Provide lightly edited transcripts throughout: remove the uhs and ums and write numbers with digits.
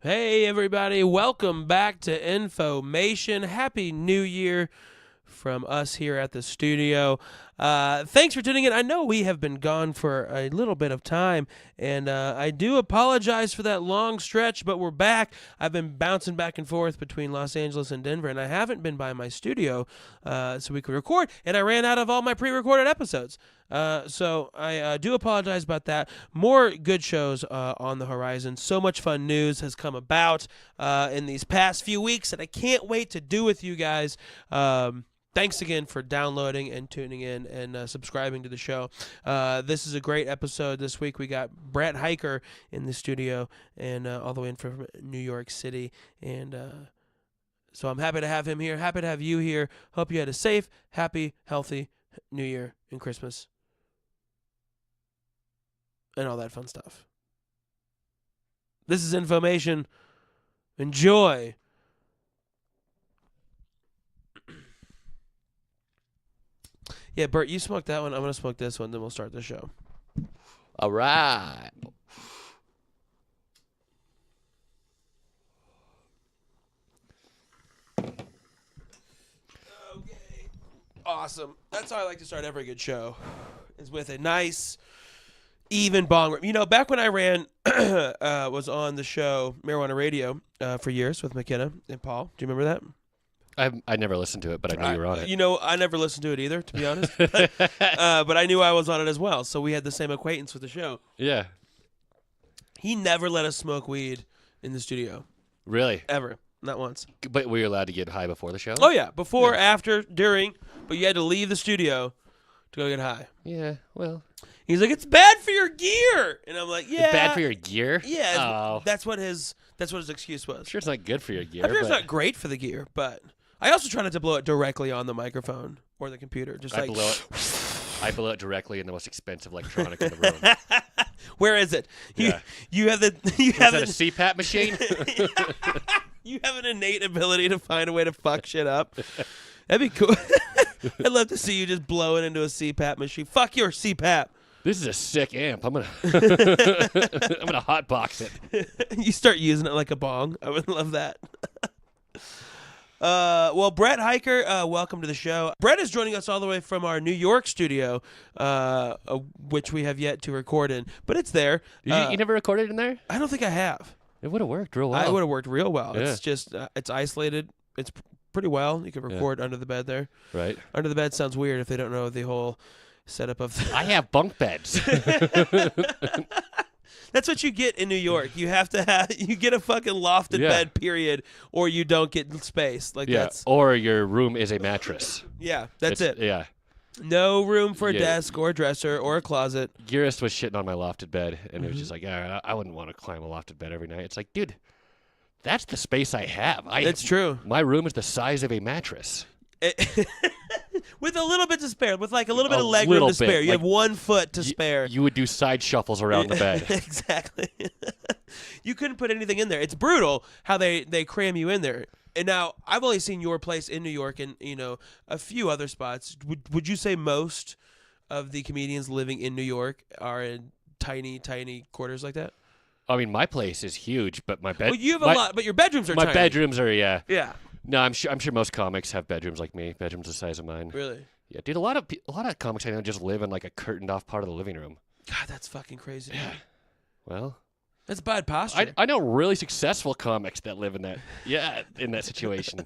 Hey, everybody. Welcome back to Information. Happy New Year from us here at the studio. Thanks for tuning in. I know we have been gone for a little bit of time, and I do apologize for that long stretch, but we're back. I've been bouncing back and forth between Los Angeles and Denver, and I haven't been by my studio so we could record, and I ran out of all my pre-recorded episodes. So I do apologize about that. More good shows on the horizon. So much fun news has come about in these past few weeks that I can't wait to do with you guys. Thanks again for downloading and tuning in and subscribing to the show. This is a great episode this week. We got Brett Hiker in the studio and all the way in from New York City. And so I'm happy to have him here. Happy to have you here. Hope you had a safe, happy, healthy New Year and Christmas. And all that fun stuff. This is Information. Enjoy. Yeah, Bert, you smoke that one. I'm going to smoke this one, then we'll start the show. All right. Okay. Awesome. That's how I like to start every good show, is with a nice, even bong rip. You know, back when I ran, was on the show Marijuana Radio for years with McKenna and Paul. Do you remember that? I never listened to it, but I knew you were on it. You know, I never listened to it either, to be honest. But I knew I was on it as well, so we had the same acquaintance with the show. Yeah. He never let us smoke weed in the studio. Really? Ever. Not once. But were you allowed to get high before the show? Oh, yeah. Before, after, during. But you had to leave the studio to go get high. Yeah, well. He's like, it's bad for your gear. And I'm like, yeah. It's bad for your gear? Yeah. That's what his excuse was. I'm sure it's not good for your gear. I'm sure it's not great for the gear, but I also try not to blow it directly on the microphone or the computer. Just I blow it directly in the most expensive electronic in the room. Where is it? Yeah. You have Is that a CPAP machine? You have an innate ability to find a way to fuck shit up. That'd be cool. I'd love to see you just blow it into a CPAP machine. Fuck your CPAP. This is a sick amp. I'm gonna hotbox it. You start using it like a bong. I would love that. Well, Brett Hiker, welcome to the show. Brett is joining us all the way from our New York studio, which we have yet to record in, but it's there. You never recorded in there? I don't think I have. It would have worked real well. It would have worked real well. Yeah. It's just, it's isolated. It's pretty well. You can record under the bed there. Right. Under the bed sounds weird if they don't know the whole setup of I have bunk beds. That's what you get in New York. You have to have you get a fucking lofted bed, period, or you don't get space. Like that's or your room is a mattress. Yeah, that's it. Yeah. No room for a desk or a dresser or a closet. Gyrus was shitting on my lofted bed, and it was just like, I wouldn't want to climb a lofted bed every night. It's like, dude, that's the space I have. That's true. My room is the size of a mattress. With a little bit to spare, with like a little bit of leg room to spare. You have 1 foot to spare. You would do side shuffles around the bed. Exactly. You couldn't put anything in there. It's brutal how they cram you in there. And now I've only seen your place in New York and a few other spots. Would you say most of the comedians living in New York are in tiny quarters like that? I mean, my place is huge, but my bed. Well, you have a lot, but your bedrooms are my tiny. My bedrooms are Yeah. No, I'm sure most comics have bedrooms like me. Bedrooms the size of mine. Really? Yeah, dude. A lot of comics I know just live in like a curtained off part of the living room. God, that's fucking crazy. Yeah. Well, that's bad posture. I know really successful comics that live in that. Yeah, in that situation.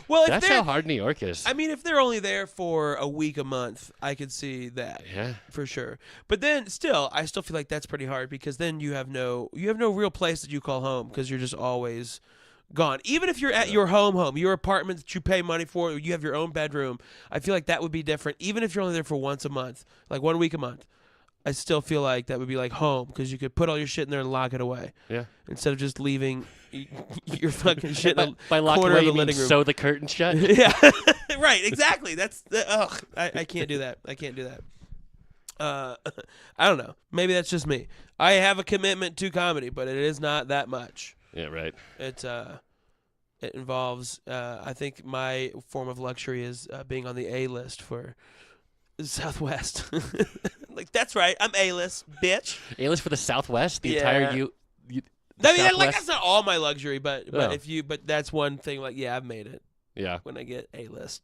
Well, that's how hard New York is. I mean, if they're only there for a week, a month, I could see that. Yeah, for sure. But then, I still feel like that's pretty hard because then you have no real place that you call home because you're just always gone. Even if you're at your home, your apartment that you pay money for, you have your own bedroom. I feel like that would be different. Even if you're only there for once a month, like 1 week a month, I still feel like that would be like home because you could put all your shit in there and lock it away. Yeah. Instead of just leaving your fucking shit in by the corner away, of the living room. Sew the curtain shut. Yeah. Right. Exactly. That's I can't do that. I can't do that. I don't know. Maybe that's just me. I have a commitment to comedy, but it is not that much. Yeah. Right. It involves, I think my form of luxury is being on the A-list for Southwest. Like, that's right. I'm A-list, bitch. A-list for the Southwest? The entire I mean, like Southwest? that's not all my luxury, but No. but that's one thing. Like, yeah, I've made it Yeah. when I get A-list.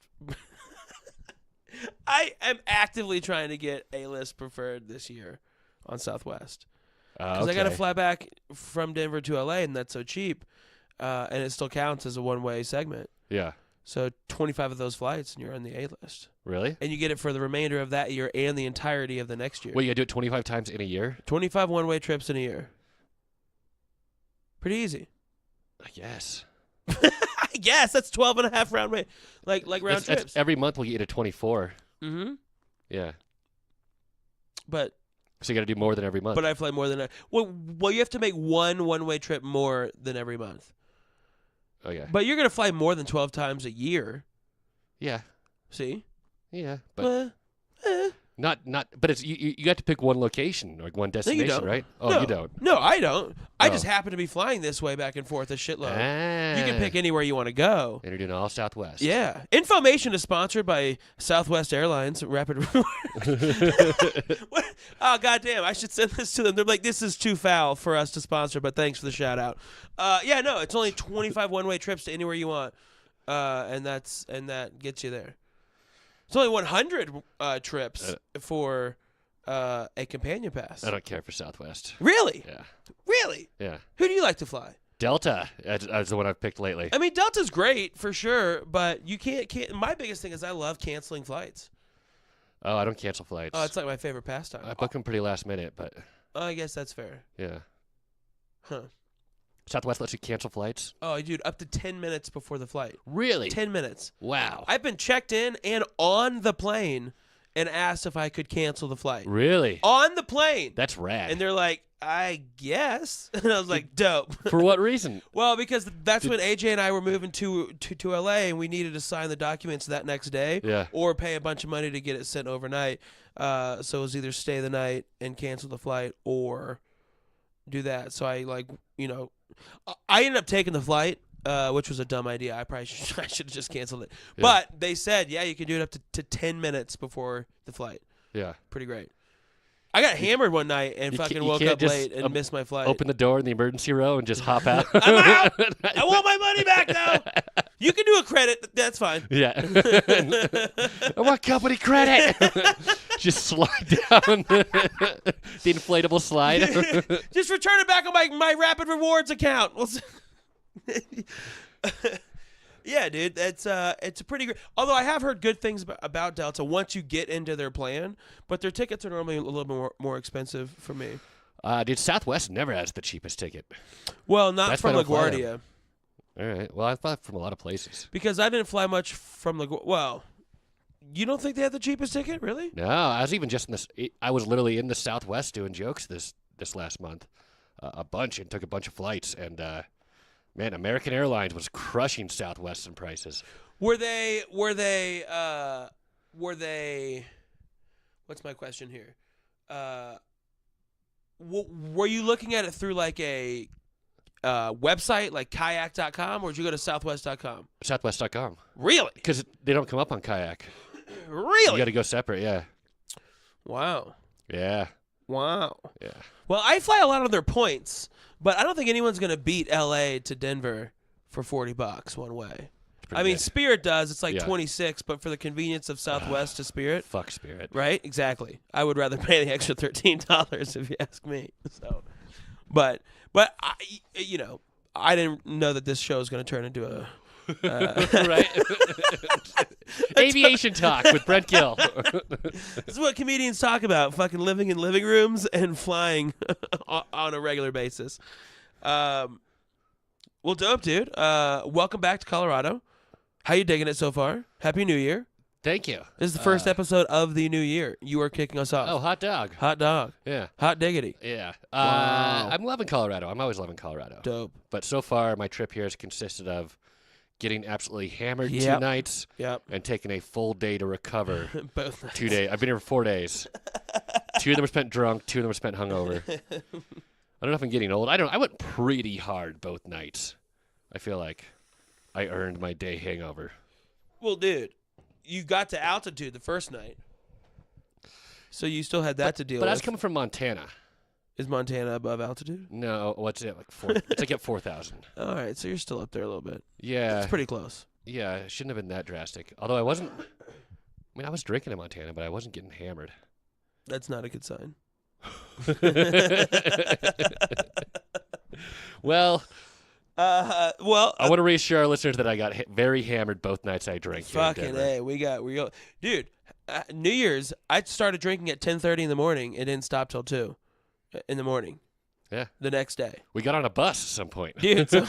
I am actively trying to get A-list preferred this year on Southwest because I got to fly back from Denver to LA, and that's so cheap, and it still counts as a one-way segment. Yeah. So 25 of those flights, and you're on the A-list. Really? And you get it for the remainder of that year and the entirety of the next year. Well, you got to do it 25 times in a year? 25 one-way trips in a year. Pretty easy. I guess. I guess that's 12 and a half round way, like round trips. That's every month we'll get you to 24. Mm-hmm. Yeah. But So you got to do more than every month. But I fly more than well, you have to make one-way trip more than every month. Oh yeah. But you're gonna fly more than 12 times a year. Yeah. See? Yeah. But not. But it's you got to pick one location or one destination, don't. right? Oh, No. you don't. No, I don't. I Oh. just happen to be flying this way back and forth a shitload. Ah. You can pick anywhere you want to go. And you're doing all Southwest. Yeah. Information is sponsored by Southwest Airlines Rapid What? Oh, goddamn. I should send this to them. They're like, this is too foul for us to sponsor, but thanks for the shout out. Yeah, no, it's only 25 one-way trips to anywhere you want, and that gets you there. It's only 100 trips for a companion pass. I don't care for Southwest. Really? Yeah. Really? Yeah. Who do you like to fly? Delta is the one I've picked lately. I mean, Delta's great for sure, but you can't. My biggest thing is I love canceling flights. Oh, I don't cancel flights. Oh, it's like my favorite pastime. I book them pretty last minute, but I guess that's fair. yeah. Huh. Southwest lets you cancel flights? Oh, dude, up to 10 minutes before the flight. Really? 10 minutes. Wow. I've been checked in and on the plane and asked if I could cancel the flight. Really? On the plane. That's rad. And they're like, I guess. And I was like, dope. For what reason? Well, because that's when AJ and I were moving to LA, and we needed to sign the documents that next day, Yeah. or pay a bunch of money to get it sent overnight. So it was either stay the night and cancel the flight, or do that. So I I ended up taking the flight, which was a dumb idea. I should have just canceled it. Yeah. But they said, yeah, you can do it up to 10 minutes before the flight. Yeah. Pretty great. I got hammered one night and fucking woke can't up just, late and missed my flight. Open the door in the emergency row and just hop out. I'm out. I want my money back now. You can do a credit. That's fine. Yeah. I want company credit. Just slide down the inflatable slide. Just return it back on my Rapid Rewards account. Yeah, dude, it's a pretty great. Although I have heard good things about Delta once you get into their plan, but their tickets are normally a little bit more expensive for me. Dude, Southwest never has the cheapest ticket. Well, not That's from why I don't fly LaGuardia. All right. Well, I thought from a lot of places. Because I didn't fly much from LaGuardia. Well, you don't think they had the cheapest ticket, really? No, I was even just in this. I was literally in the Southwest doing jokes this last month, a bunch, and took a bunch of flights. And man, American Airlines was crushing Southwest in prices. Were they? What's my question here? Were you looking at it through like a website like kayak.com, or did you go to southwest.com? Southwest.com. Really? Because they don't come up on Kayak. Really? You got to go separate. Yeah. Wow. Yeah. Wow. Yeah. Well, I fly a lot on their points, but I don't think anyone's going to beat LA to Denver for $40 one way. I mean, good. Spirit does. It's like Yeah. 26, but for the convenience of Southwest to Spirit. Fuck Spirit. Right? Exactly. I would rather pay the extra $13 if you ask me. So, but I, I didn't know that this show is going to turn into a Right? Aviation talk with Brent Gill. This is what comedians talk about: fucking living in living rooms and flying on a regular basis. Well, dope, dude. Welcome back to Colorado. How you digging it so far? Happy New Year. Thank you. This is the first episode of the new year. You are kicking us off. Oh, hot dog. Hot dog. Yeah. Hot diggity. Yeah. Wow. I'm loving Colorado. I'm always loving Colorado. Dope. But so far, my trip here has consisted of getting absolutely hammered 2 Yep. nights Yep. and taking a full day to recover. Both nights. 2 days. I've been here for 4 days. 2 of them were spent drunk. 2 of them were spent hungover. I don't know if I'm getting old. I went pretty hard both nights. I feel like I earned my day hangover. Well, dude, you got to altitude the first night, so you still had that to deal But with. I was coming from Montana. Is Montana above altitude? No, what's it like? It's like at 4,000. All right, so you're still up there a little bit. Yeah, It's pretty close. yeah. It shouldn't have been that drastic. Although I wasn't. I mean, I was drinking in Montana, but I wasn't getting hammered. That's not a good sign. Well, I want to reassure our listeners that I got very hammered both nights I drank. Fucking A, we go, dude. New Year's, I started drinking at 10:30 in the morning. It didn't stop till 2 in the morning. Yeah. The next day. We got on a bus at some point. Dude, so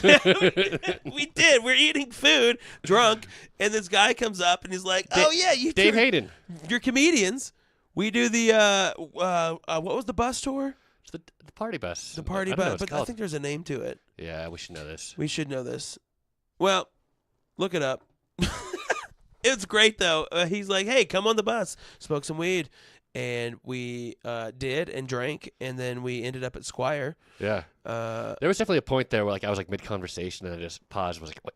we did. We're eating food, drunk, and this guy comes up and he's like, "Oh yeah, you Dave Hayden. You're comedians. We do the what was the bus tour? It's the party bus. The party I don't know bus, what it's but I called. think there's a name to it. Yeah, we should know this. We should know this. Well, look it up. It's great though. He's like, "Hey, come on the bus." Smoke some weed, and we did and drank, and then we ended up at Squire. Yeah. There was definitely a point there where like I was like mid conversation and I just paused. And was like, "What?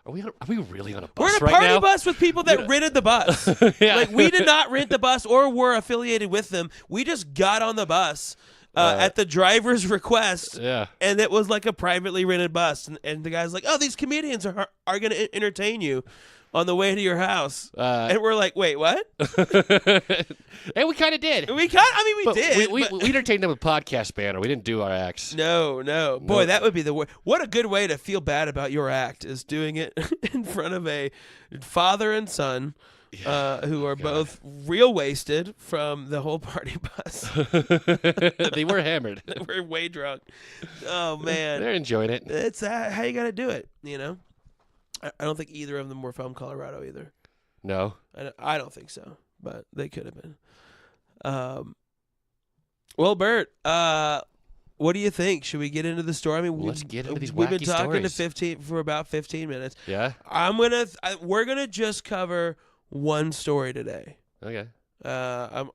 Are we really on a bus We're in a right party now?" bus with people that rented the bus. Yeah. Like we did not rent the bus or were affiliated with them. We just got on the bus at the driver's request. Yeah. And it was like a privately rented bus, and the guy's like, "Oh, these comedians are going to entertain you on the way to your house." And we're like, "Wait, what?" And we kind of did. We But did. We but- entertained them with podcast banner. We didn't do our acts. No. Boy, that would be the worst. What a good way to feel bad about your act is doing it in front of a father and son who are both real wasted from the whole party bus. They were hammered. We're way drunk. Oh, man. They're enjoying it. It's how you got to do it, you know? I don't think either of them were from Colorado either. No. I don't think so, but they could have been. Well, Bert, what do you think? Should we get into the story? I mean, Let's get into these we've been wacky talking stories. for about 15 minutes. Yeah. We're gonna just cover one story today. Okay. I'm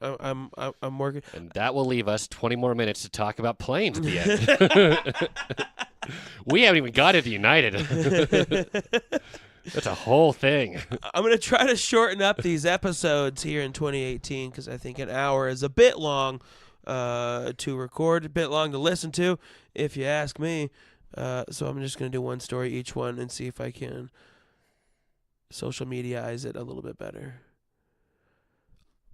working. And that will leave us 20 more minutes to talk about planes at the end. We haven't even got it United. That's a whole thing. I'm going to try to shorten up these episodes here in 2018 because I think an hour is a bit long to record, a bit long to listen to, if you ask me. So I'm just going to do one story each one and see if I can social mediaize it a little bit better.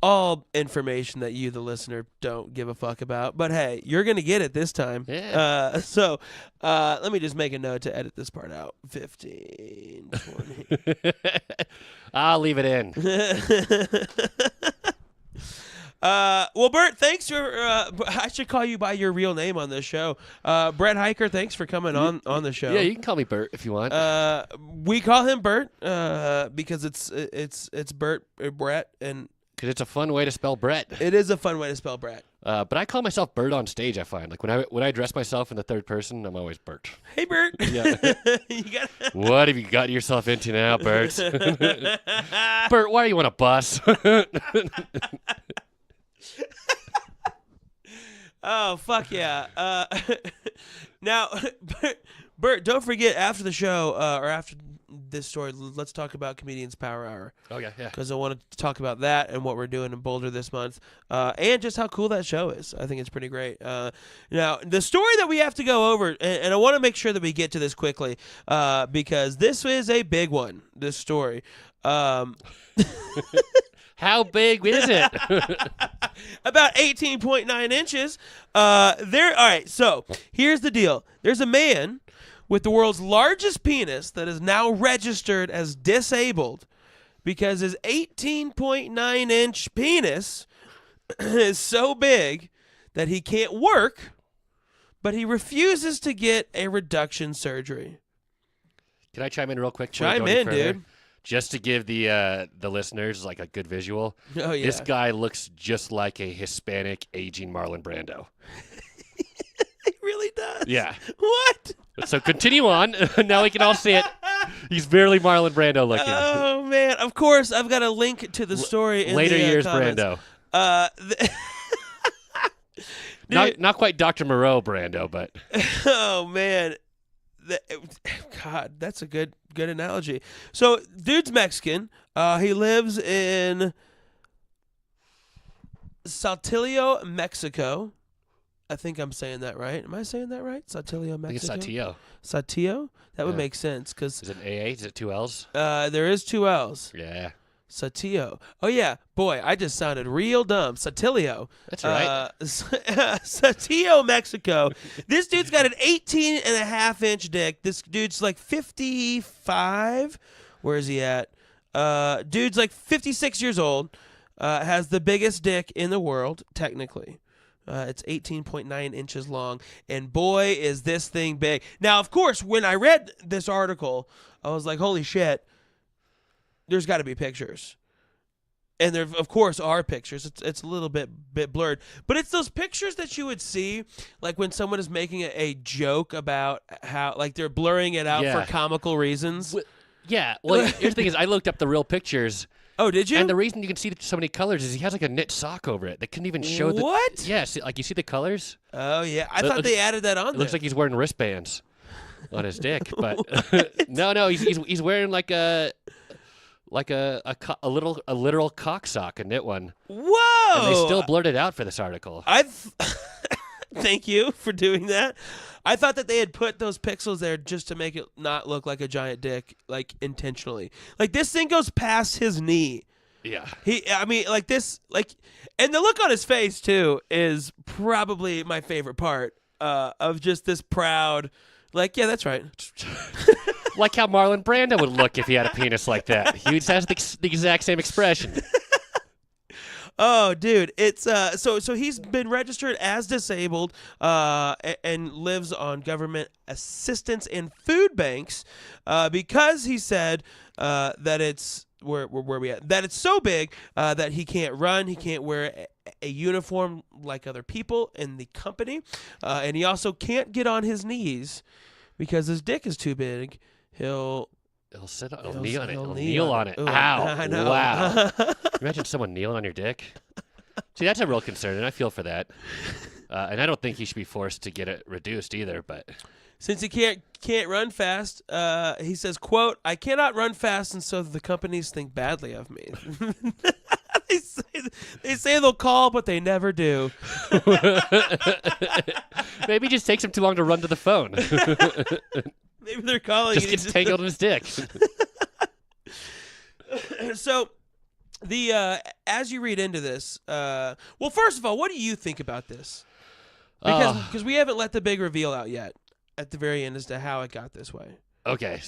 All information that you, the listener, don't give a fuck about. But hey, you're going to get it this time. Yeah. So let me just make a note to edit this part out. 15, 20. I'll leave it in. Well, Bert, thanks for I should call you by your real name on this show. Brett Hiker, thanks for coming on the show. Yeah, you can call me Bert if you want. We call him Bert because it's Bert Brett, and Because it's a fun way to spell Brett. it is a fun way to spell Brett. But I call myself Bert on stage, I find. Like when I address myself in the third person, I'm always Bert. Hey, Bert. Yeah. You got What have you got yourself into now, Bert? Bert, why are you on a bus? Oh, fuck yeah. Now, Bert, don't forget after the show or after this story, let's talk about Comedians Power Hour. Oh, yeah. Because I want to talk about that and what we're doing in Boulder this month and just how cool that show is. I think it's pretty great. Now, the story that we have to go over, and I want to make sure that we get to this quickly because this is a big one, this story. How big is it? About 18.9 inches. All right, so here's the deal. There's a man with the world's largest penis that is now registered as disabled because his 18.9-inch penis is so big that he can't work, but he refuses to get a reduction surgery. Can I chime in real quick? before we Chime go any in, further? dude. Just to give the listeners like a good visual. Oh, yeah. This guy looks just like a Hispanic aging Marlon Brando. He really does. Yeah. What? So continue on. Now we can all see it. He's barely Marlon Brando looking. Oh, man. Of course, I've got a link to the story in Later the years comments. Brando. Not quite Dr. Moreau Brando, but Oh, man. God, that's a good analogy. So, dude's Mexican. He lives in Saltillo, Mexico. I think I'm saying that right. Am I saying that right? Saltillo, I think it's Mexico. Saltillo. Saltillo? That would Yeah. make sense because Is it AA? Is it 2 L's? there is 2 L's. Yeah. Saltillo. Oh, yeah. Boy, I just sounded real dumb. Saltillo. That's right. Saltillo, Mexico. This dude's got an 18.5-inch dick. This dude's like 55. Where is he at? Dude's like 56 years old. Has the biggest dick in the world, technically. It's 18.9 inches long. And boy, is this thing big. Now, of course, when I read this article, I was like, holy shit. There's got to be pictures. And there, of course, are pictures. It's a little bit blurred. But it's those pictures that you would see, like when someone is making a joke about how, like, they're blurring it out for comical reasons. Yeah. Well, here's the thing is I looked up the real pictures. Oh, did you? And the reason you can see so many colors is he has like a knit sock over it. They couldn't even show the... What? Yeah, like you see the colors? Oh, yeah. I thought they added that on there. It looks like he's wearing wristbands on his dick. But no, he's wearing like a literal cock sock, a knit one. Whoa! And they still blurred it out for this article. Thank you for doing that. I thought that they had put those pixels there just to make it not look like a giant dick, like intentionally. Like this thing goes past his knee. Yeah. Like this, like, and the look on his face too is probably my favorite part of just this proud, like, yeah, that's right. Like how Marlon Brando would look if he had a penis like that. He has the exact same expression. Oh, dude, it's so he's been registered as disabled and lives on government assistance in food banks because he said that it's where we at, that it's so big that he can't run, he can't wear a uniform like other people in the company, and he also can't get on his knees because his dick is too big. He'll kneel on it. Ooh, Ow! I know. Wow! Imagine someone kneeling on your dick. See, that's a real concern, and I feel for that. And I don't think he should be forced to get it reduced either. But since he can't run fast, he says, "quote I cannot run fast, and so the companies think badly of me." They say they'll call, but they never do. Maybe it just takes him too long to run to the phone. Maybe they're calling. Just gets tangled in his dick. So, as you read into this, well, first of all, what do you think about this? Because we haven't let the big reveal out yet at the very end as to how it got this way. Okay,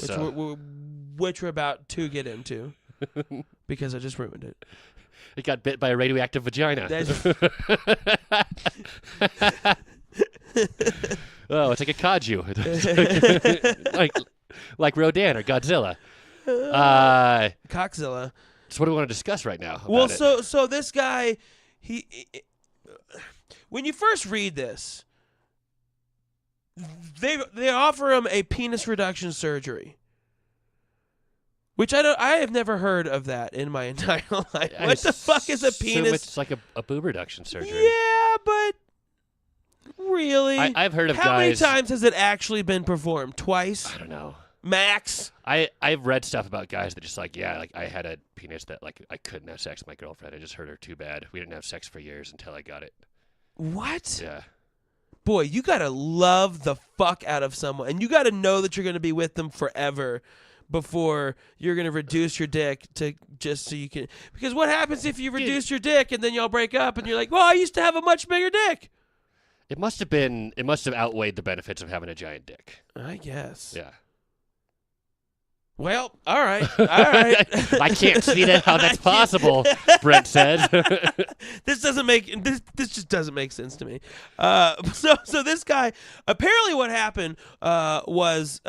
which we're about to get into because I just ruined it. It got bit by a radioactive vagina. Oh, it's like a kaiju. like Rodan or Godzilla. Cockzilla. So what do we want to discuss right now? Well, so this guy, when you first read this, they offer him a penis reduction surgery. Which I have never heard of that in my entire life. What the fuck is a penis? It's like a boob reduction surgery. Yeah, but really? I've heard of How many times has it actually been performed? Twice? I don't know. Max? I've read stuff about guys that just like I had a penis that like I couldn't have sex with my girlfriend. I just hurt her too bad. We didn't have sex for years until I got it. What? Yeah. Boy, you gotta love the fuck out of someone, and you gotta know that you're gonna be with them forever before you're going to reduce your dick to just so you can... Because what happens if you reduce your dick and then y'all break up and you're like, well, I used to have a much bigger dick? It must have outweighed the benefits of having a giant dick. I guess. Yeah. Well, all right. I can't see how that's possible, Brent said. This just doesn't make sense to me. So this guy, apparently what happened was...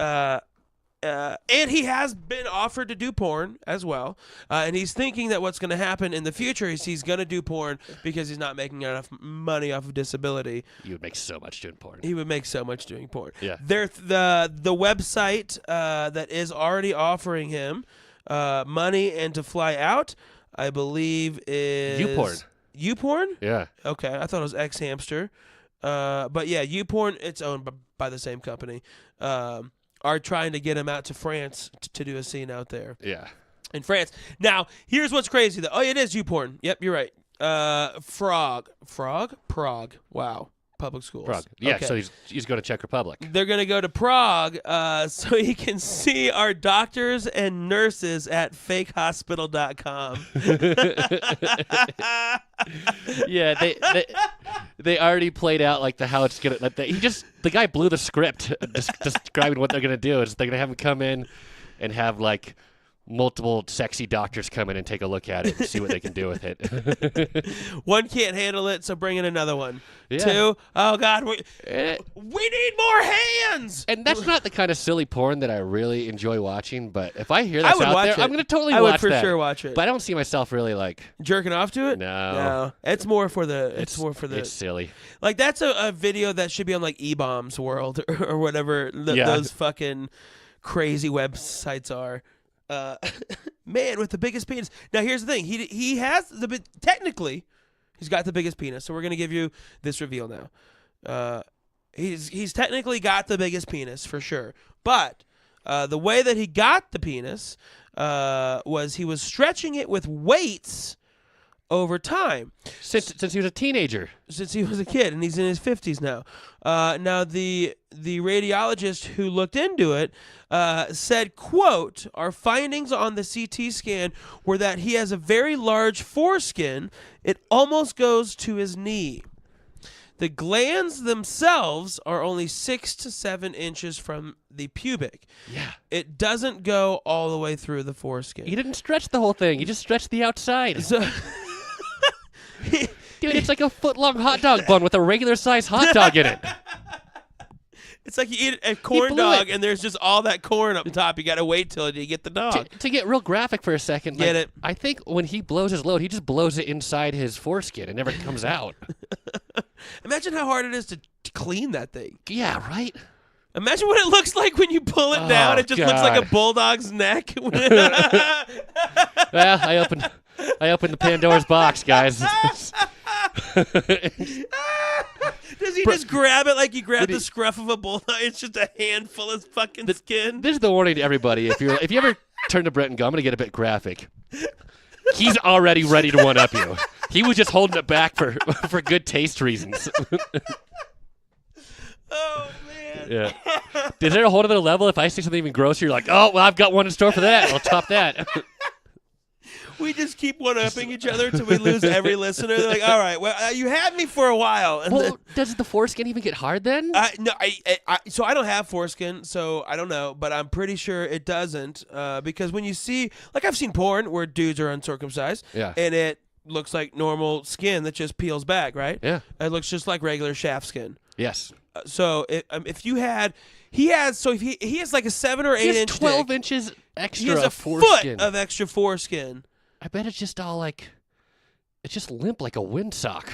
and he has been offered to do porn as well. And he's thinking that what's going to happen in the future is he's going to do porn because he's not making enough money off of disability. You would make so much doing porn. He would make so much doing porn. Yeah. The website that is already offering him money and to fly out, I believe is... YouPorn. YouPorn? Yeah. Okay, I thought it was X Hamster. But yeah, YouPorn, it's owned by the same company. Are trying to get him out to France to do a scene out there. Yeah. In France. Now, here's what's crazy, though. Oh, it is YouPorn. Yep, you're right. Prague. Wow. public schools? Prague. Yeah, Okay. so he's going to Czech Republic. They're going to go to Prague so he can see our doctors and nurses at fakehospital.com. Yeah, they already played out like how it's gonna. The guy blew the script describing what they're gonna do. Is they're gonna have him come in and have like multiple sexy doctors come in and take a look at it and see what they can do with it. One can't handle it, so bring in another one. Yeah. 2, oh God, we need more hands. And that's not the kind of silly porn that I really enjoy watching. But if I hear that's would out watch there, it. I'm gonna totally I watch would for that. sure watch it. But I don't see myself really like Jerking off to it? no. It's more for the. It's more for the. It's silly. Like that's a video that should be on like E-Bombs World or whatever those fucking crazy websites are. Man with the biggest penis. Now here's the thing. He has technically he's got the biggest penis. So we're gonna give you this reveal now. He's technically got the biggest penis for sure. But the way that he got the penis was he was stretching it with weights over time. Since he was a teenager. Since he was a kid, and he's in his 50s now. Now, the radiologist who looked into it said, quote, our findings on the CT scan were that he has a very large foreskin. It almost goes to his knee. The glands themselves are only 6 to 7 inches from the pubic. Yeah. It doesn't go all the way through the foreskin. He didn't stretch the whole thing. He just stretched the outside. So... Dude, it's like a foot-long hot dog bun with a regular-sized hot dog in it. It's like you eat a corn dog and there's just all that corn up top. You got to wait till you get the dog. To get real graphic for a second, Get it? I think when he blows his load, he just blows it inside his foreskin. It never comes out. Imagine how hard it is to clean that thing. Yeah, right? Imagine what it looks like when you pull it down. It just looks like a bulldog's neck. Well, I opened the Pandora's box, guys. Does he just grab it like you grab the scruff of a bulldog? It's just a handful of fucking skin. This is the warning to everybody. If you ever turn to Brett and go, I'm going to get a bit graphic. He's already ready to one-up you. He was just holding it back for good taste reasons. Oh, man. Yeah. Is there a whole other level? If I say something even grosser, you're like, oh, well, I've got one in store for that. I'll top that. We just keep one-upping each other until we lose every listener. They're like, all right, well, you had me for a while. And well, does the foreskin even get hard then? No, so I don't have foreskin, so I don't know, but I'm pretty sure it doesn't because when you see, like I've seen porn where dudes are uncircumcised, Yeah. and it looks like normal skin that just peels back, right? Yeah. It looks just like regular shaft skin. Yes. So if you had, he has like a 7 or 8 He has inch 12 dick. inches extra He has a foreskin. foot of extra foreskin. I bet it's just all like, it's just limp like a windsock.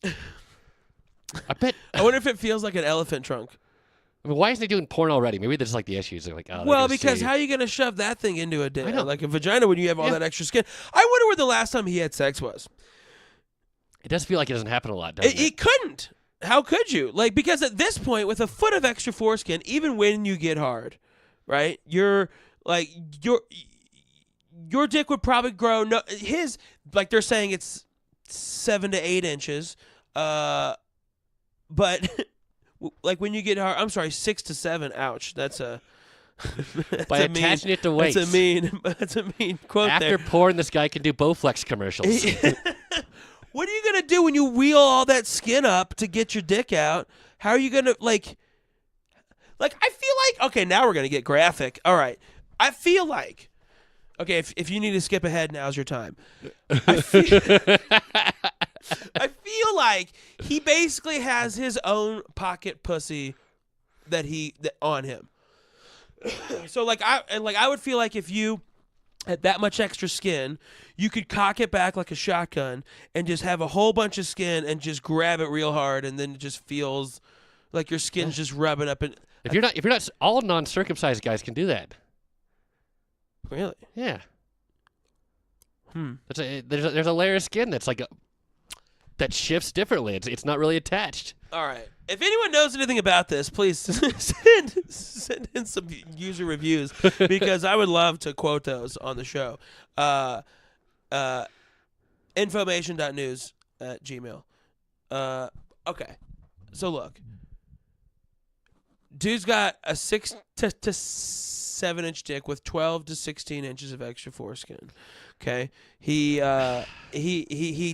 I bet. I wonder if it feels like an elephant trunk. I mean, why isn't he doing porn already? Maybe there's like the issues. They're like, oh, Well, because how are you going to shove that thing into like a vagina when you have all that extra skin? I wonder where the last time he had sex was. It does feel like it doesn't happen a lot, doesn't it? It couldn't. How could you? Like, because at this point, with a foot of extra foreskin, even when you get hard, right? Your dick would probably grow. No, his, like they're saying, it's 7 to 8 inches. But like when you get hard, I'm sorry, 6 to 7. Ouch. That's a. By attaching it to weights. That's a mean quote. After porn, this guy can do Bowflex commercials. What are you gonna do when you wheel all that skin up to get your dick out? How are you gonna like? I feel like okay, now we're gonna get graphic. All right, I feel like okay. If you need to skip ahead, now's your time. I feel like he basically has his own pocket pussy that on him. So I would feel like if you had that much extra skin, you could cock it back like a shotgun and just have a whole bunch of skin and just grab it real hard, and then it just feels like your skin's just rubbing up. And if you're not, all non-circumcised guys can do that. Really? Yeah. There's a layer of skin that's like that shifts differently. It's not really attached. All right. If anyone knows anything about this, please send in some user reviews because I would love to quote those on the show. Information.news@gmail.com. Okay. So look, dude's got a 6 to 7 inch dick with 12 to 16 inches of extra foreskin. Okay, he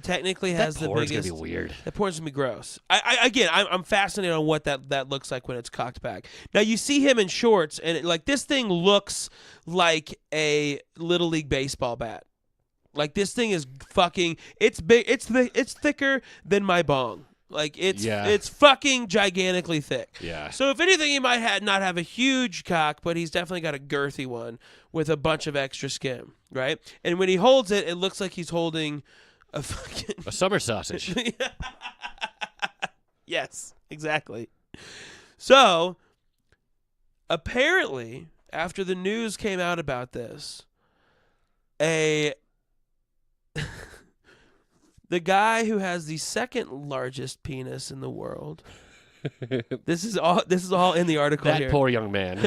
technically has the biggest. That's gonna be weird. That porn's gonna be gross. I'm fascinated on what that looks like when it's cocked back. Now you see him in shorts, and this thing looks like a little league baseball bat. Like this thing is fucking. It's big. It's thicker than my bong. Like it's fucking gigantically thick. Yeah. So if anything, he might not have a huge cock, but he's definitely got a girthy one with a bunch of extra skin, right? And when he holds it, it looks like he's holding a fucking summer sausage. Yes, exactly. So apparently, after the news came out about this, the guy who has the second largest penis in the world. This is all in the article that here. Poor young man.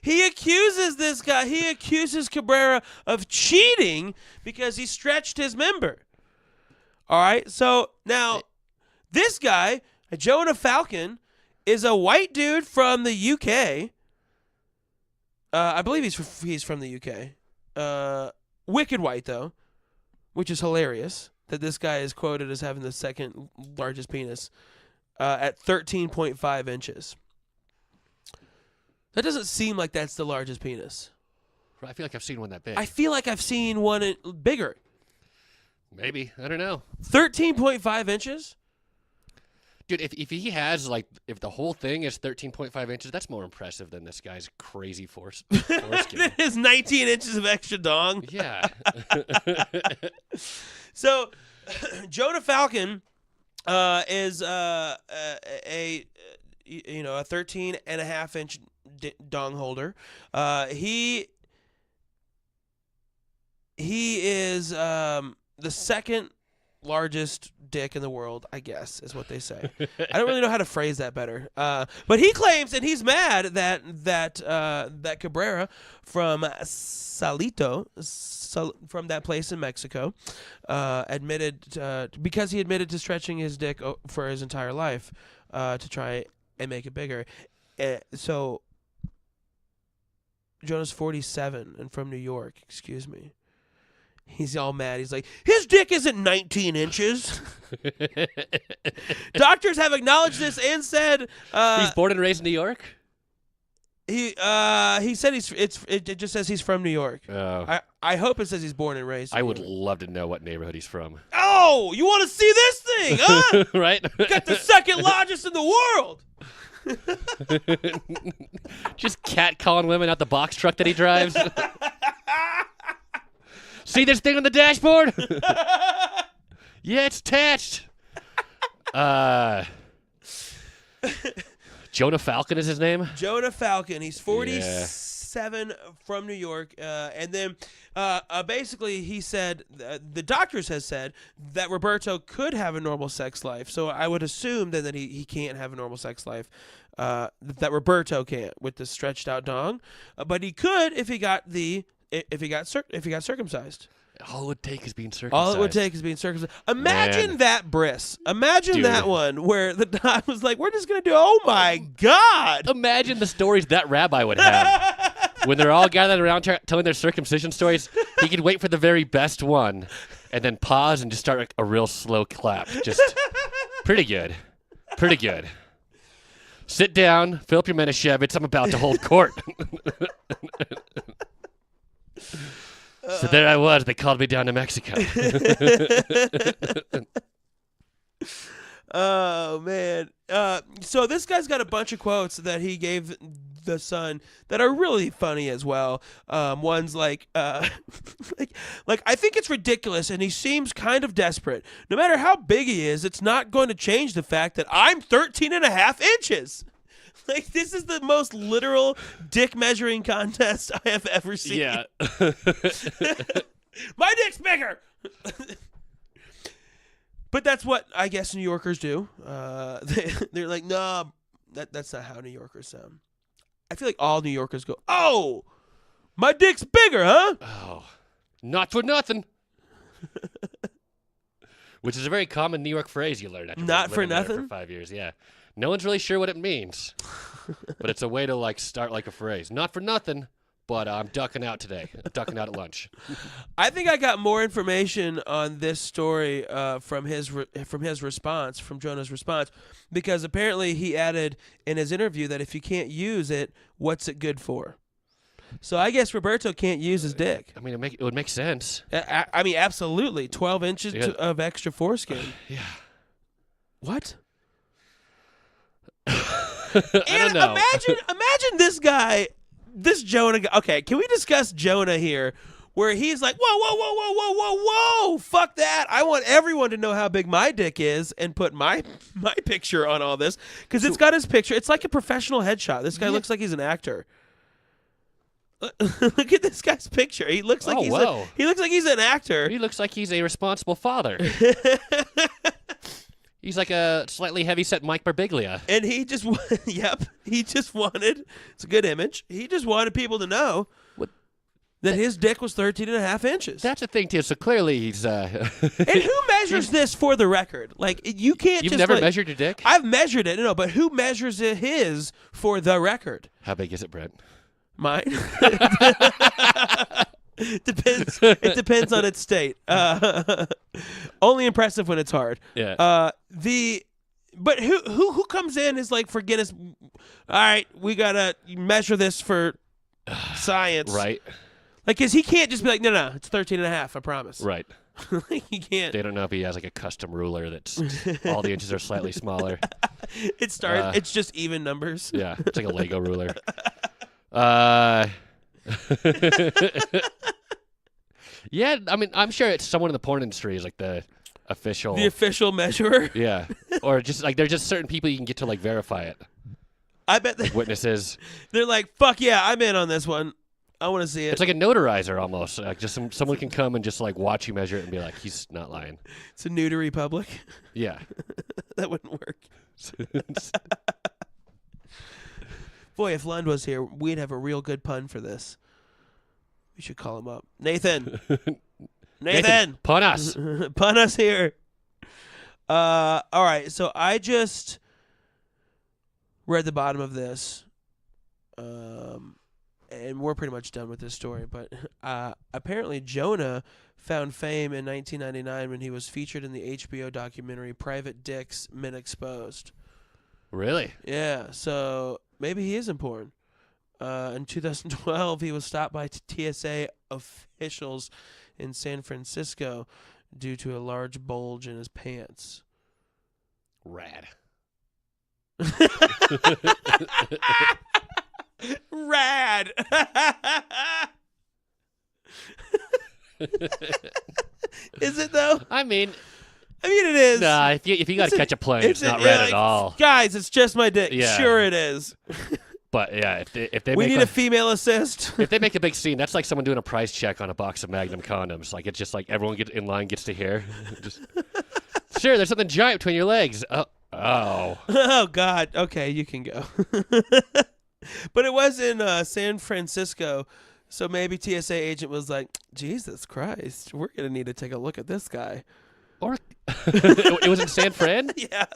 He accuses Cabrera of cheating because he stretched his member. All right. So now this guy, Jonah Falcon, is a white dude from the UK. I believe he's from the UK. Wicked white though. Which is hilarious that this guy is quoted as having the second largest penis at 13.5 inches. That doesn't seem like that's the largest penis. I feel like I've seen one that big. I feel like I've seen one bigger. Maybe. I don't know. 13.5 inches? Dude, if he has, if the whole thing is 13.5 inches, that's more impressive than this guy's crazy foreskin. His 19 inches of extra dong. Yeah. So, Jonah Falcon is a 13 and a half inch dong holder. He is the second largest dick in the world, I guess, is what they say. I don't really know how to phrase that better. But he claims, and he's mad that Cabrera from Salito, from that place in Mexico, because he admitted to stretching his dick for his entire life to try and make it bigger. So Jonah's 47 and from New York. Excuse me. He's all mad. He's like, his dick isn't 19 inches. Doctors have acknowledged this and said he's born and raised in New York. He said it just says he's from New York. Oh. I hope it says he's born and raised. I would love to know what neighborhood he's from. Oh, you want to see this thing, huh? Right? You got the second largest in the world. Just catcalling women out the box truck that he drives. See this thing on the dashboard? Yeah, it's attached. Jonah Falcon is his name? Jonah Falcon. He's 47 from New York. And then basically he said, the doctors has said that Roberto could have a normal sex life. So I would assume then that he can't have a normal sex life. That Roberto can't with the stretched out dong. But he could if he got circumcised. All it would take is being circumcised. All it would take is being circumcised. Imagine that bris. Imagine that one where the doc was like, we're just going to do, oh my God. Imagine the stories that rabbi would have. When they're all gathered around telling their circumcision stories, he could wait for the very best one and then pause and just start a real slow clap. Just pretty good. Pretty good. Sit down, fill up your Manischewitz. I'm about to hold court. So there I was. They called me down to Mexico. Oh, man. So this guy's got a bunch of quotes that he gave the Sun that are really funny as well. One's like, I think it's ridiculous, and he seems kind of desperate. No matter how big he is, it's not going to change the fact that I'm 13 and a half inches. Like, this is the most literal dick measuring contest I have ever seen. Yeah. My dick's bigger. But that's what I guess New Yorkers do. They're like, nah, that's not how New Yorkers sound. I feel like all New Yorkers go, oh, my dick's bigger, huh? Oh, not for nothing. Which is a very common New York phrase you learn after Not for living there nothing? for 5 years. Yeah, no one's really sure what it means, but it's a way to like start like a phrase. Not for nothing, but I'm ducking out today. I'm ducking out at lunch. I think I got more information on this story from his response, from Jonah's response, because apparently he added in his interview that if you can't use it, what's it good for? So I guess Roberto can't use his dick. I mean, it would make sense. I mean, absolutely. 12 inches of extra foreskin. Yeah. What? I don't know. Imagine this guy, this Jonah guy. Okay, can we discuss Jonah here? Where he's like, whoa, fuck that. I want everyone to know how big my dick is and put my picture on all this. Because it's got his picture. It's like a professional headshot. This guy looks like he's an actor. Look at this guy's picture. He looks like he looks like he's an actor. He looks like he's a responsible father. He's like a slightly heavyset Mike Birbiglia. And he just, he just wanted, it's a good image, he just wanted people to know that his dick was 13 and a half inches. That's the thing, too. So clearly he's... And who measures this for the record? Like, you can't You've just... never measured your dick? I've measured it, no, but who measures his for the record? How big is it, Brent? Mine? Depends. It depends on its state. Only impressive when it's hard. Yeah. But who comes in is like, for Guinness, all right, we got to measure this for science. Right. Like, because he can't just be like, no, it's 13 and a half, I promise. Right. He can't. They don't know if he has like a custom ruler that's all the inches are slightly smaller. It's just even numbers. Yeah, it's like a Lego ruler. Yeah, I mean, I'm sure it's someone in the porn industry is like the official measurer. Yeah, or just like there's just certain people you can get to like verify it. I bet like witnesses. They're like, fuck yeah, I'm in on this one. I want to see it. It's like a notarizer almost. Like just someone can come and just like watch you measure it and be like, he's not lying. It's a notary public. Yeah. That wouldn't work. Boy, if Lund was here, we'd have a real good pun for this. We should call him up. Nathan! Nathan! Pun us! Pun us here. All right, so I just read the bottom of this. And we're pretty much done with this story. But apparently Jonah found fame in 1999 when he was featured in the HBO documentary Private Dicks Men Exposed. Really? Yeah, so maybe he is in porn. In 2012, he was stopped by TSA officials in San Francisco due to a large bulge in his pants. Rad. Rad. Is it though? I mean it is. Nah, if you got to catch a plane, it's not rad at all. Guys, it's just my dick. Yeah. Sure it is. But yeah, if they we make need a female assist. If they make a big scene, that's like someone doing a price check on a box of Magnum condoms. Like it's just like everyone in line gets to hear. Just, sure, there's something giant between your legs. Oh. Oh God. Okay, you can go. But it was in San Francisco, so maybe TSA agent was like, Jesus Christ, we're gonna need to take a look at this guy. Or it was in San Fran. Yeah.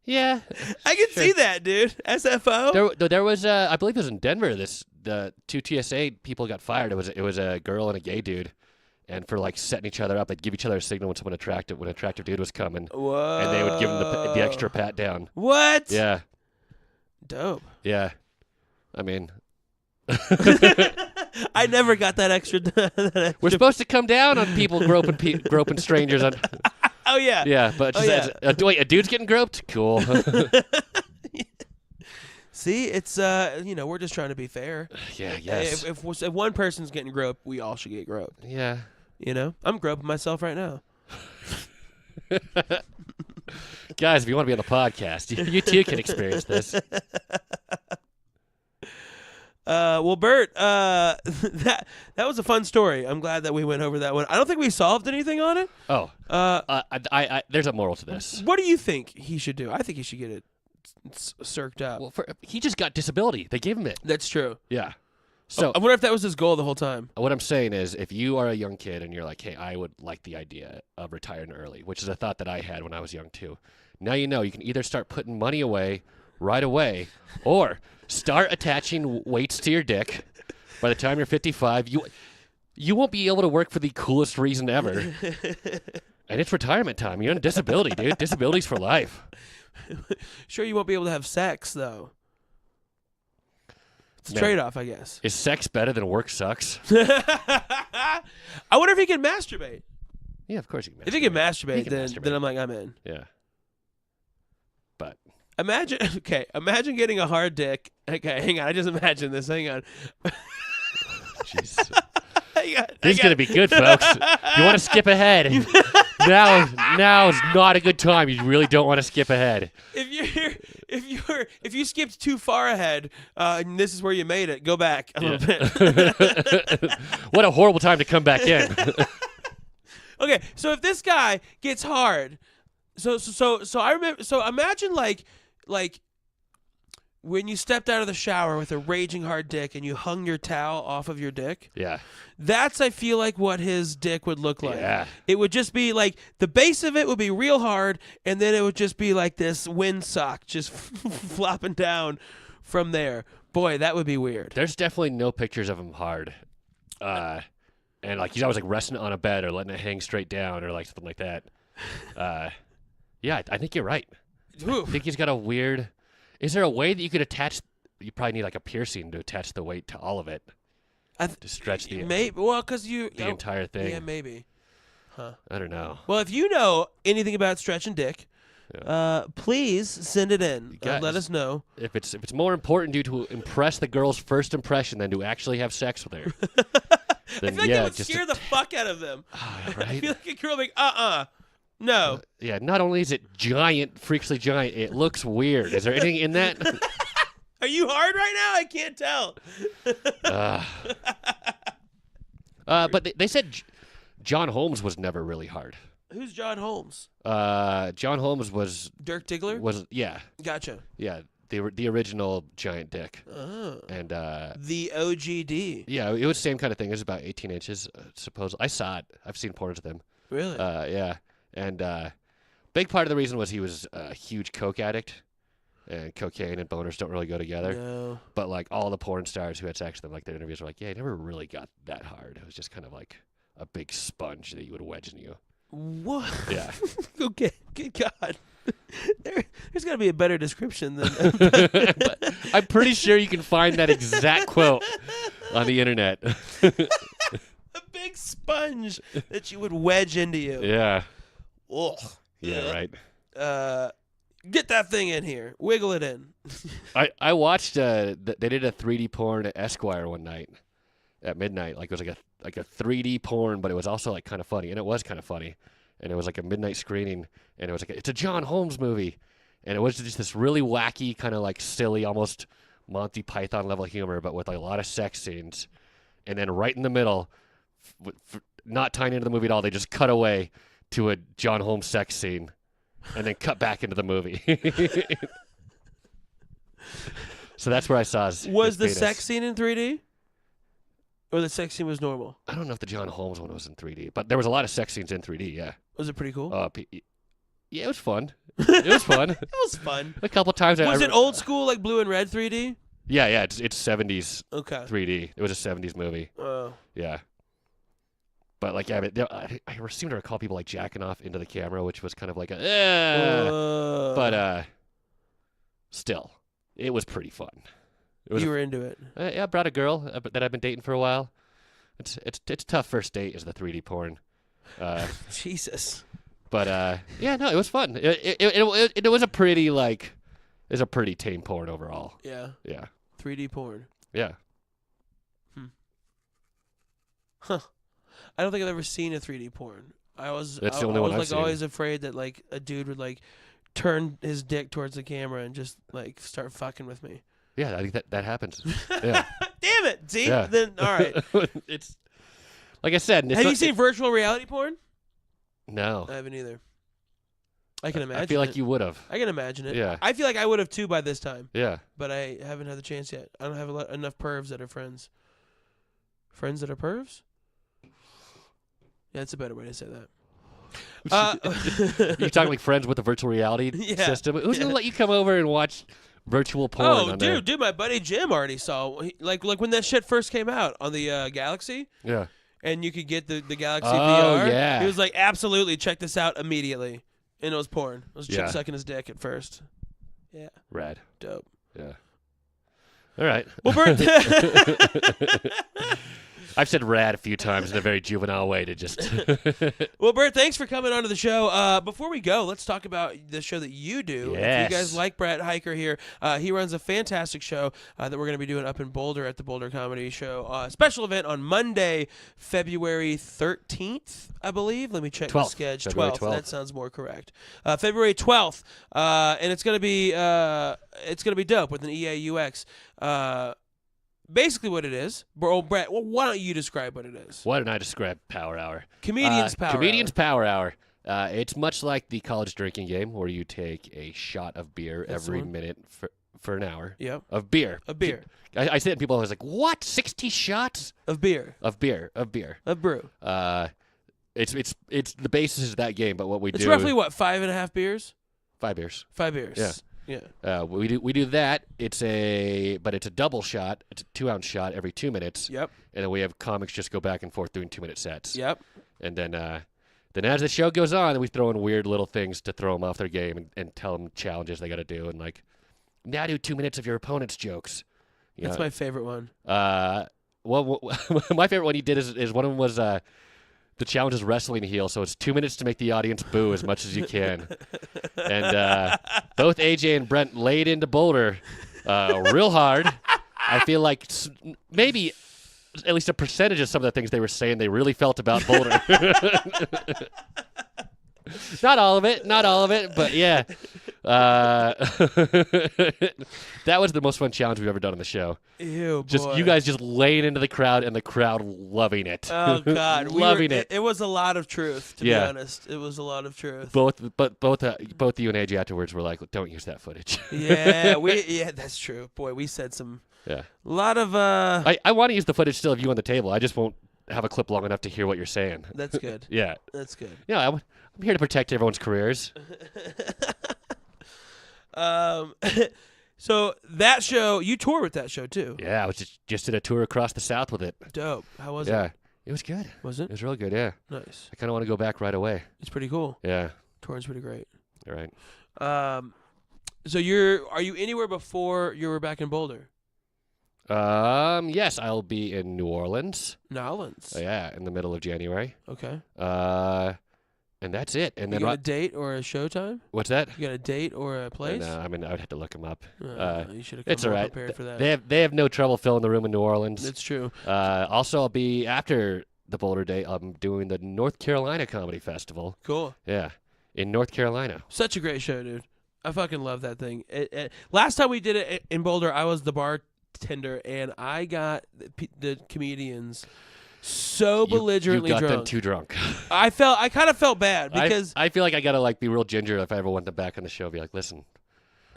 Yeah, I can see that, dude. SFO. There was, I believe it was in Denver. The two TSA people got fired. It was a girl and a gay dude, and for like setting each other up, they'd give each other a signal when an attractive dude was coming. Whoa. And they would give him the extra pat down. What? Yeah. Dope. Yeah. I mean, I never got that extra. We're supposed to come down on people groping strangers on. Oh yeah. Yeah, but wait, a dude's getting groped? Cool. See, it's we're just trying to be fair. Yeah, yes. If one person's getting groped, we all should get groped. Yeah. I'm groping myself right now. Guys, if you want to be on the podcast, you too can experience this. Well, Bert, that was a fun story. I'm glad that we went over that one. I don't think we solved anything on it. Oh. There's a moral to this. What do you think he should do? I think he should get it circed up. Well, he just got disability. They gave him it. That's true. Yeah. So I wonder if that was his goal the whole time. what I'm saying is, if you are a young kid and you're like, hey, I would like the idea of retiring early, which is a thought that I had when I was young too. Now you know you can either start putting money away right away, or start attaching weights to your dick. By the time you're 55, you won't be able to work for the coolest reason ever. And it's retirement time. You're on a disability, dude. Disability's for life. Sure, you won't be able to have sex though. It's a No. trade-off, I guess. Is sex better than work sucks? I wonder if he can masturbate. Yeah, of course you can. If he can He masturbate, can then masturbate. I'm like, I'm in. Yeah. But Imagine getting a hard dick. Okay, hang on. I just imagine this. Hang on. jeez. Hang This is on. gonna be good, folks. You want to skip ahead? now is not a good time. You really don't want to skip ahead. If you skipped too far ahead, and this is where you made it, go back a little Yeah. bit. What a horrible time to come back in. Okay, so if this guy gets hard, so I remember. So imagine like when you stepped out of the shower with a raging hard dick and you hung your towel off of your dick. Yeah. That's, I feel like, what his dick would look like. Yeah. It would just be like the base of it would be real hard, and then it would just be like this windsock just flopping down from there. Boy, that would be weird. There's definitely no pictures of him hard. And like he's always like resting on a bed or letting it hang straight down or like something like that. Yeah, I think you're right. Ooh. I think he's got a weird. Is there a way that you could attach? You probably need like a piercing to attach the weight to all of it to stretch the Maybe. Well, because the entire thing. Yeah, maybe. Huh. I don't know. Well, if you know anything about stretching dick, please send it in. Guys, Let us know. If it's more important due to impress the girl's first impression than to actually have sex with her, then I feel like yeah, that would just scare the fuck out of them. I right. feel like a girl like, no. Yeah, not only is it giant, freakishly giant, it looks weird. Is there anything in that? Are you hard right now? I can't tell. But they said John Holmes was never really hard. Who's John Holmes? John Holmes was Dirk Diggler? yeah, Gotcha. the original giant dick. Oh. And The OGD. yeah, it was the same kind of thing. It was about 18 inches, supposedly. I saw it. I've seen porns of them. Really? Yeah. And big part of the reason was he was a huge coke addict, and cocaine and boners don't really go together. No. But like all the porn stars who had sex with him, like their interviews were like, yeah, he never really got that hard. It was just kind of like a big sponge that you would wedge in you. What? Yeah. Okay. Good God. There's got to be a better description than But I'm pretty sure you can find that exact quote on the internet. a big sponge that you would wedge into you. Yeah. Ugh. Yeah, right. Get that thing in here. Wiggle it in. I watched they did a 3D porn at Esquire one night at midnight. Like it was like a 3D porn, but it was also like kind of funny, and it was kind of funny. And it was like a midnight screening, and it was like it's a John Holmes movie, and it was just this really wacky, kind of like silly, almost Monty Python level humor, but with like a lot of sex scenes. And then right in the middle, not tying into the movie at all, they just cut away to a John Holmes sex scene, and then cut back into the movie. So that's where I saw his The penis. sex scene in 3D? Or the sex scene was normal? I don't know if the John Holmes one was in 3D, but there was a lot of sex scenes in 3D. Yeah. Was it pretty cool? Yeah, it was fun. It was fun. It was fun. A couple times. Was it old school, like blue and red 3D? Yeah. It's 70s Okay. 3D. It was a 70s movie. Oh. Yeah. But like, yeah, I seem to recall people like jacking off into the camera, which was kind of like but still, it was pretty fun. You were into it. Yeah, I brought a girl that I've been dating for a while. It's tough first date is the 3D porn. Jesus. But yeah, no, it was fun. It was a pretty tame porn overall. Yeah. Yeah. 3D porn. Yeah. Huh. I don't think I've ever seen a 3D porn. That's the only one I've seen. always afraid that like a dude would like turn his dick towards the camera and just like start fucking with me. Yeah, I think that happens. Yeah. Damn it. See? Yeah. Then all right. It's like I said. Have you seen virtual reality porn? No. I haven't either. I can imagine. I feel like you would have. I can imagine it. Yeah. I feel like I would have too by this time, Yeah. but I haven't had the chance yet. I don't have enough pervs that are friends. Friends that are pervs? Yeah, that's a better way to say that. You talking like friends with a virtual reality system? Who's gonna let you come over and watch virtual porn? Oh, dude, my buddy Jim already saw. Like when that shit first came out on the Galaxy. Yeah. And you could get the Galaxy VR. Yeah. He was like, absolutely, check this out immediately. And it was porn. It was chick sucking his dick at first. Yeah. Rad. Dope. Yeah. All right. Well, Bert. I've said rad a few times in a very juvenile way to just. Well, Bert, thanks for coming onto the show. Before we go, let's talk about the show that you do. Yes. If you guys like Brett Hiker here, he runs a fantastic show that we're going to be doing up in Boulder at the Boulder Comedy Show. Special event on Monday, February 13th, I believe. Let me check the schedule. 12th. That sounds more correct. February 12th, and it's going to be dope with an EAUX. Basically what it is. Brett, why don't you describe what it is? Why don't I describe Power Hour? Comedians Power Hour. It's much like the college drinking game where you take a shot of beer every minute for an hour. Yep. Of beer. I say it and people are always like, what? 60 shots? Of beer. Of brew. It's the basis of that game, but what we do... It's roughly, what, 5.5 beers? 5 beers. 5 beers. Yeah. Yeah. We do that. It's a double shot. It's a 2-ounce shot every 2 minutes. Yep. And then we have comics just go back and forth doing 2-minute sets. Yep. And then as the show goes on, we throw in weird little things to throw them off their game and tell them challenges they got to do. And like, now do 2 minutes of your opponent's jokes. That's my favorite one. Well, my favorite one he did is one of them was the challenge is wrestling heel, so it's 2 minutes to make the audience boo as much as you can. And both AJ and Brent laid into Boulder real hard. I feel like maybe at least a percentage of some of the things they were saying they really felt about Boulder. Not all of it, but yeah. That was the most fun challenge we've ever done on the show. Ew, boy. Just you guys just laying into the crowd and the crowd loving it. Oh God, loving it. It was a lot of truth, to be honest. It was a lot of truth. Both you and AJ afterwards were like, "Don't use that footage." Yeah, that's true. Boy, we said some. Yeah. A lot of. I want to use the footage still of you on the table. I just won't have a clip long enough to hear what you're saying. That's good. Yeah. That's good. Yeah, I'm here to protect everyone's careers. So that show, you tour with that show too. Yeah, I was just did a tour across the South with it. Dope. How was it? Yeah, it was good. Was it? It was real good. Yeah. Nice. I kind of want to go back right away. It's pretty cool. Yeah. Touring's pretty great. All right. So are you anywhere before you were back in Boulder? Yes, I'll be in New Orleans. New Orleans. Yeah, in the middle of January. Okay. And that's it. And you then got a date or a showtime? What's that? You got a date or a place? No, I mean I would have to look them up. You should have come it's all right. prepared for that. They have no trouble filling the room in New Orleans. It's true. Also, I'll be after the Boulder Day. I'm doing the North Carolina Comedy Festival. Cool. Yeah, in North Carolina. Such a great show, dude. I fucking love that thing. Last time we did it in Boulder, I was the bartender, and I got the comedians so belligerently you got drunk. them too drunk. I kind of felt bad because I feel like I gotta be real ginger if I ever want them back on the show. Be like, listen,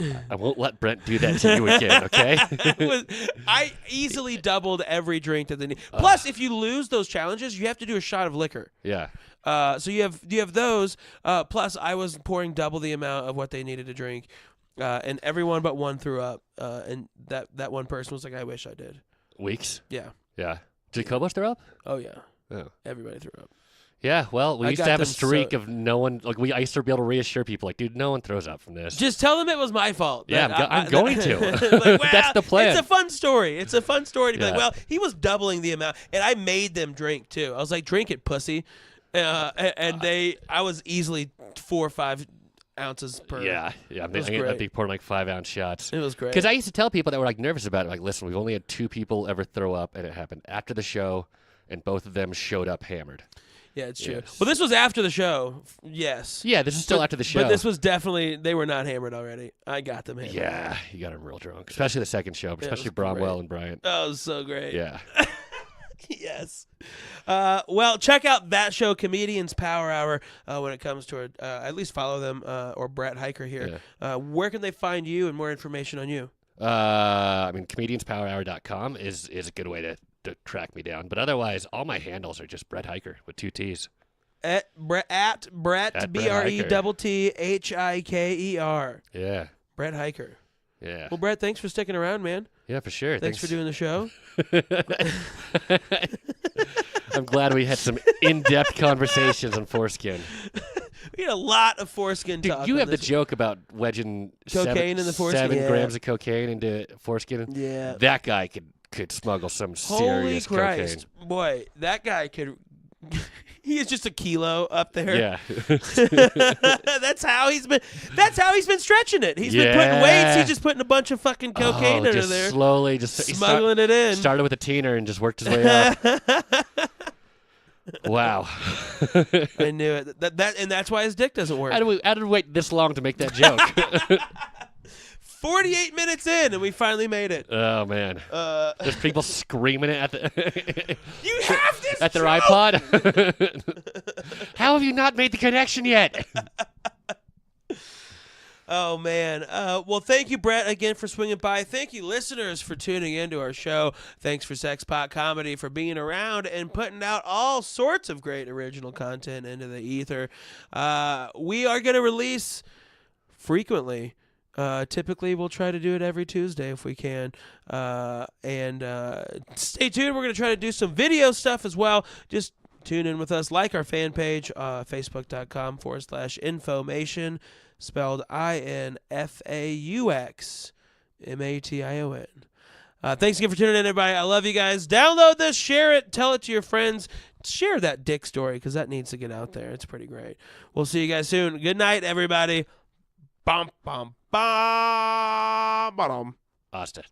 I won't let Brent do that to you again, okay? I easily doubled every drink that they need. Plus, if you lose those challenges, you have to do a shot of liquor. Yeah. So you have those. Plus, I was pouring double the amount of what they needed to drink, and everyone but one threw up. And that one person was like, "I wish I did." Weeks. Yeah. Yeah. Did Kobos throw up? Oh yeah. Oh. Everybody threw up. Yeah, well, we used to have a streak so of no one. I used to be able to reassure people, dude, no one throws up from this. Just tell them it was my fault. Yeah, I'm going to. Well, that's the plan. It's a fun story. It's a fun story to be Yeah. like, well, he was doubling the amount, and I made them drink too. I was like, drink it, pussy, and I was easily 4 or 5 ounces per. Yeah. I'd be pouring 5-ounce shots. It was great. Because I used to tell people that were nervous about it, like, listen, we've only had 2 people ever throw up, and it happened after the show, and both of them showed up hammered. Yeah, it's true. Yes. Well, this was after the show. Yes. Yeah, this is still after the show. But this was definitely, they were not hammered already. I got them hammered. Yeah, you got them real drunk, especially the second show, especially Bromwell and Bryant. Oh, it was so great. Yeah. Yes. Well, check out that show, Comedians Power Hour, when it comes to it. At least follow them, or Brett Hiker here. Yeah. Where can they find you and more information on you? Comedianspowerhour.com is a good way to to track me down. But otherwise, all my handles are just Brett Hiker with 2 T's. At Brett At BRETTHIKER. Yeah. Brett Hiker. Yeah. Well, Brett, thanks for sticking around, man. Yeah, for sure. Thanks for doing the show. I'm glad we had some in-depth conversations on foreskin. We had a lot of foreskin Dude, talk. you on have the this. joke about wedging Cocaine in the foreskin? 7 Yeah. grams of cocaine into foreskin. Yeah. That guy could smuggle some Holy serious Christ. cocaine. Boy, that guy could... He is just a kilo up there. Yeah. That's how he's been stretching it. He's been putting weights. He's just putting a bunch of fucking cocaine under just there. Slowly, smuggling it in. Started with a teener and just worked his way up. Wow. I knew it. And that's why his dick doesn't work. How did we wait this long to make that joke? 48 minutes in, and we finally made it. Oh man. There's people screaming it at the You have this at their joke! iPod. How have you not made the connection yet? Oh, man. Well, thank you, Brett, again for swinging by. Thank you, listeners, for tuning into our show. Thanks for Sexpot Comedy for being around and putting out all sorts of great original content into the ether. We are going to release frequently. Typically, we'll try to do it every Tuesday if we can. And stay tuned. We're going to try to do some video stuff as well. Just tune in with us. Like our fan page, facebook.com/Infomation, spelled INFAUXMATION. Thanks again for tuning in, everybody. I love you guys. Download this, share it, tell it to your friends. Share that dick story because that needs to get out there. It's pretty great. We'll see you guys soon. Good night, everybody. Bum, bum, bum, bum. Asta.